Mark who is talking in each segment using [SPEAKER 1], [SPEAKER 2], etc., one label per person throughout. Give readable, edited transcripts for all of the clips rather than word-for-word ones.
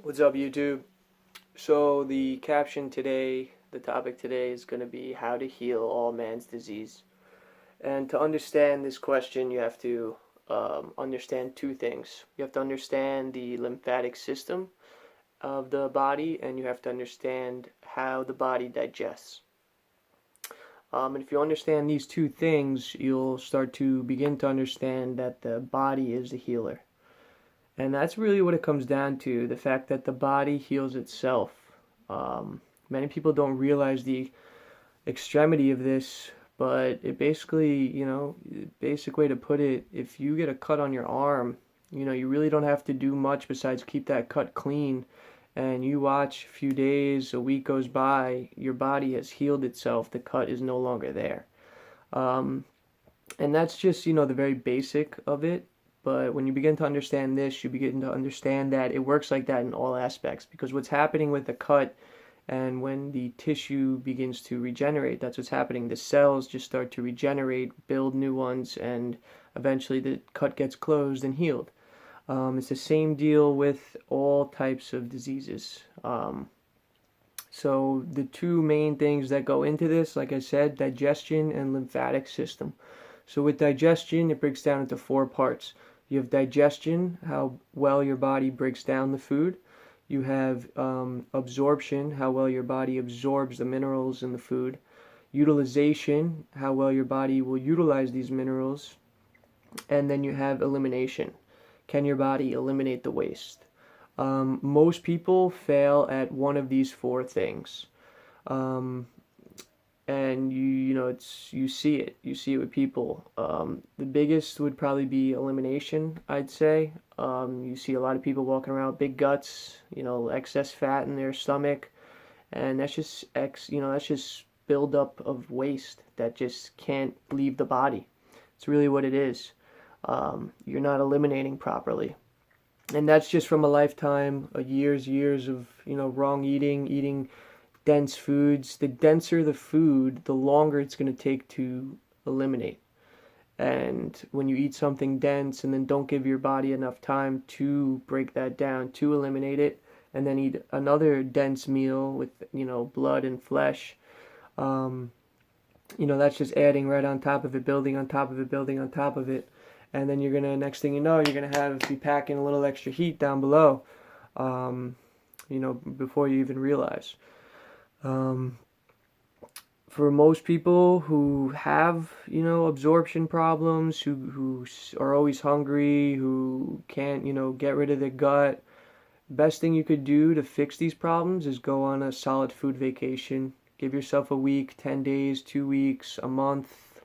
[SPEAKER 1] What's up, YouTube? So, the caption today, the topic today is going to be how to heal all man's disease. And to understand this question, you have to understand two things. You have to understand the lymphatic system of the body, and you have to understand how the body digests. And if you understand these two things, you'll start to begin to understand that the body is the healer. And that's really what it comes down to, the fact that the body heals itself. Many people don't realize the extremity of this, but it basically, basic way to put it, if you get a cut on your arm, you really don't have to do much besides keep that cut clean. And you watch a few days, a week goes by, your body has healed itself, the cut is no longer there. Um, and that's just, the very basic of it. But when you begin to understand this, you begin to understand that it works like that in all aspects. Because what's happening with the cut and when the tissue begins to regenerate, that's what's happening. The cells just start to regenerate, build new ones, and eventually the cut gets closed and healed. It's the same deal with all types of diseases. So the two main things that go into this, like I said, digestion and lymphatic system. So with digestion, it breaks down into four parts. You have digestion, how well your body breaks down the food. You have absorption, how well your body absorbs the minerals in the food. Utilization, how well your body will utilize these minerals. And then you have elimination. Can your body eliminate the waste? Most people fail at one of these four things. Um, and you see it with people. The biggest would probably be elimination, I'd say. You see a lot of people walking around with big guts, excess fat in their stomach, and that's just buildup of waste that just can't leave the body. It's really what it is. You're not eliminating properly, and that's just from a lifetime, years of wrong eating dense foods. The denser the food, the longer it's going to take to eliminate. And when you eat something dense and then don't give your body enough time to break that down, to eliminate it, and then eat another dense meal with, blood and flesh, um, that's just adding right on top of it, building on top of it, building on top of it. And then next thing you know, you're going to be packing a little extra heat down below, um, before you even realize. Um, for most people who have, absorption problems, who are always hungry, who can't, get rid of their gut, best thing you could do to fix these problems is go on a solid food vacation. Give yourself a week, 10 days, 2 weeks, a month,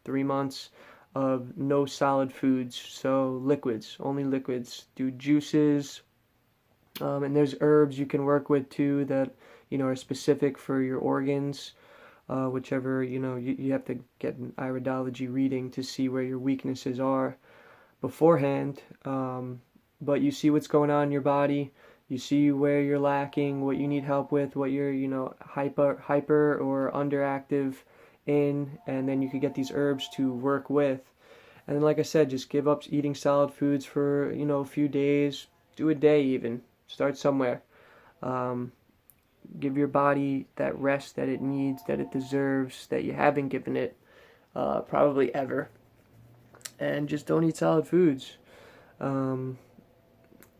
[SPEAKER 1] 3 months of no solid foods. So liquids, only liquids. Do juices, and there's herbs you can work with too that are specific for your organs. Whichever you have to get an iridology reading to see where your weaknesses are beforehand. But you see what's going on in your body. You see where you're lacking, what you need help with, what you're hyper or underactive in, and then you can get these herbs to work with. And then, like I said, just give up eating solid foods for a few days. Do a day even. Start somewhere. Um, Give your body that rest that it needs, that it deserves, that you haven't given it probably ever. And just don't eat solid foods. Um,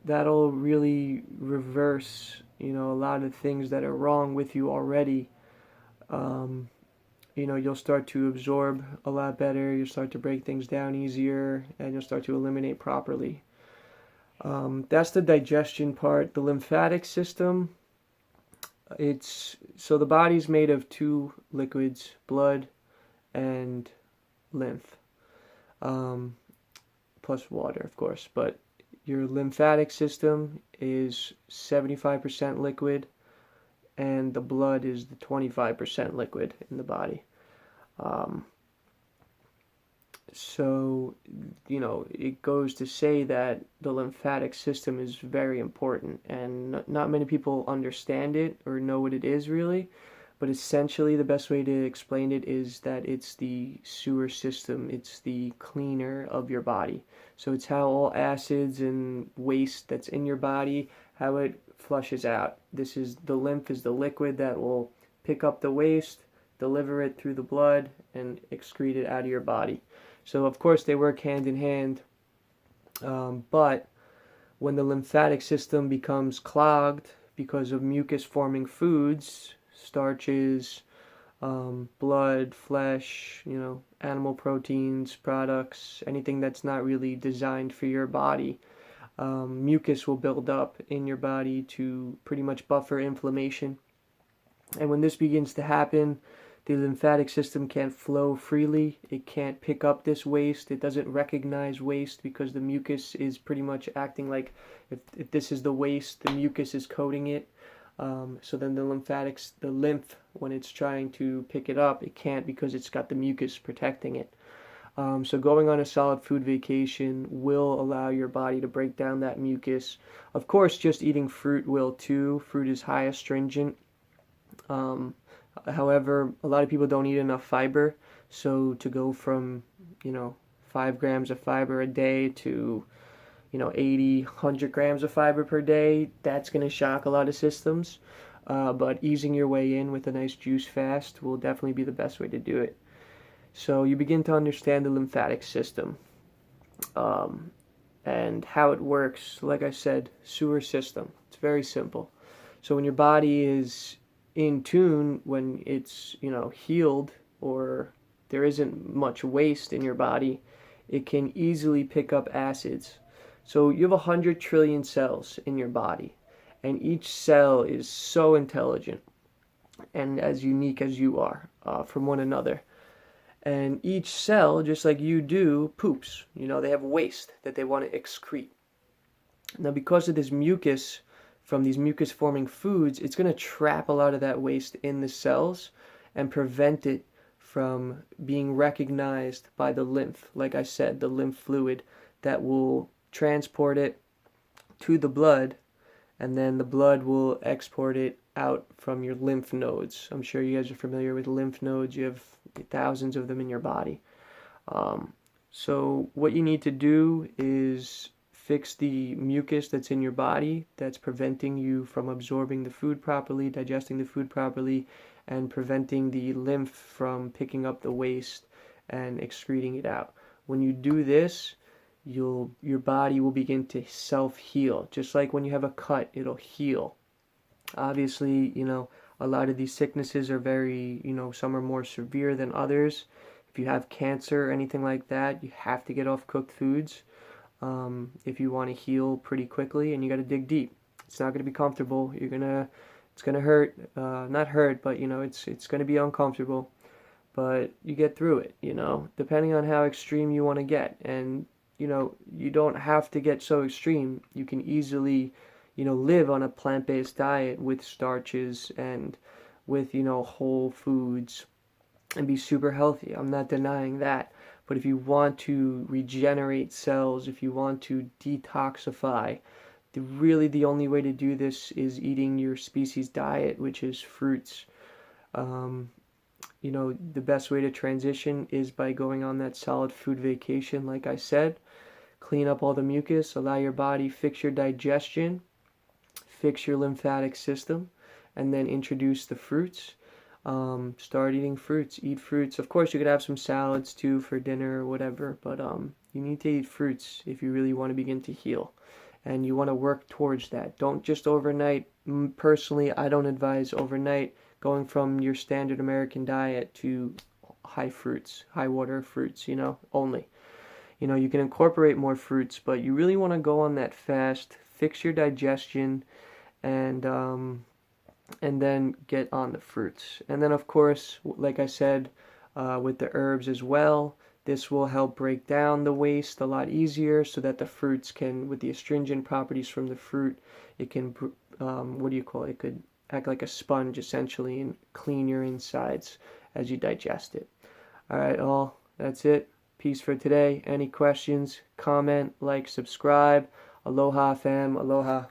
[SPEAKER 1] that'll really reverse, a lot of things that are wrong with you already. Um, you'll start to absorb a lot better. You'll start to break things down easier, and you'll start to eliminate properly. That's the digestion part. The lymphatic system. So the body's made of two liquids, blood and lymph, um, plus water, of course. But your lymphatic system is 75% liquid, and the blood is the 25% liquid in the body. Um, so, it goes to say that the lymphatic system is very important, and not many people understand it or know what it is really. But essentially, the best way to explain it is that it's the sewer system. It's the cleaner of your body. So it's how all acids and waste that's in your body, how it flushes out. The lymph is the liquid that will pick up the waste, deliver it through the blood, and excrete it out of your body. So of course they work hand in hand, but when the lymphatic system becomes clogged because of mucus forming foods, starches, blood, flesh, animal proteins, products, anything that's not really designed for your body, mucus will build up in your body to pretty much buffer inflammation. And when this begins to happen, the lymphatic system can't flow freely. It can't pick up this waste. It doesn't recognize waste because the mucus is pretty much acting like if this is the waste, the mucus is coating it. So then the lymph, when it's trying to pick it up, it can't because it's got the mucus protecting it. So going on a solid food vacation will allow your body to break down that mucus. Of course, just eating fruit will too. Fruit is high astringent. However, a lot of people don't eat enough fiber. So to go from, 5 grams of fiber a day to 80, 100 grams of fiber per day, that's going to shock a lot of systems. But easing your way in with a nice juice fast will definitely be the best way to do it. So you begin to understand the lymphatic system and how it works. Like I said, sewer system. It's very simple. So when your body is in tune, when it's, healed, or there isn't much waste in your body, it can easily pick up acids. So you have 100 trillion cells in your body, and each cell is so intelligent and as unique as you are from one another. And each cell, just like you do, poops. They have waste that they want to excrete. Now, because of this mucus, from these mucus forming foods, it's going to trap a lot of that waste in the cells and prevent it from being recognized by the lymph. Like I said, the lymph fluid that will transport it to the blood, and then the blood will export it out from your lymph nodes. I'm sure you guys are familiar with lymph nodes. You have thousands of them in your body. So what you need to do is fix the mucus that's in your body that's preventing you from absorbing the food properly, digesting the food properly, and preventing the lymph from picking up the waste and excreting it out. When you do this, your body will begin to self-heal. Just like when you have a cut, it'll heal. Obviously, a lot of these sicknesses are very, some are more severe than others. If you have cancer or anything like that, you have to get off cooked foods. If you want to heal pretty quickly, and you got to dig deep. It's not going to be comfortable. It's going to hurt. Not hurt, but it's going to be uncomfortable. But you get through it. Depending on how extreme you want to get, and you don't have to get so extreme. You can easily, live on a plant-based diet with starches and with whole foods and be super healthy. I'm not denying that. But if you want to regenerate cells, if you want to detoxify, the only way to do this is eating your species diet, which is fruits. The best way to transition is by going on that solid food vacation, like I said. Clean up all the mucus, allow your body, fix your digestion, fix your lymphatic system, and then introduce the fruits. Start eating fruits. Eat fruits. Of course, you could have some salads too for dinner or whatever, but you need to eat fruits if you really want to begin to heal, and you want to work towards that. Don't just overnight. Personally, I don't advise overnight going from your standard American diet to high water fruits, only. You can incorporate more fruits, but you really want to go on that fast, fix your digestion, and then get on the fruits. And then, of course, like I said, with the herbs as well, this will help break down the waste a lot easier so that the fruits can, with the astringent properties from the fruit, it can, it could act like a sponge essentially and clean your insides as you digest it. All right, all, that's it. Peace for today. Any questions, comment, like, subscribe. Aloha fam, aloha.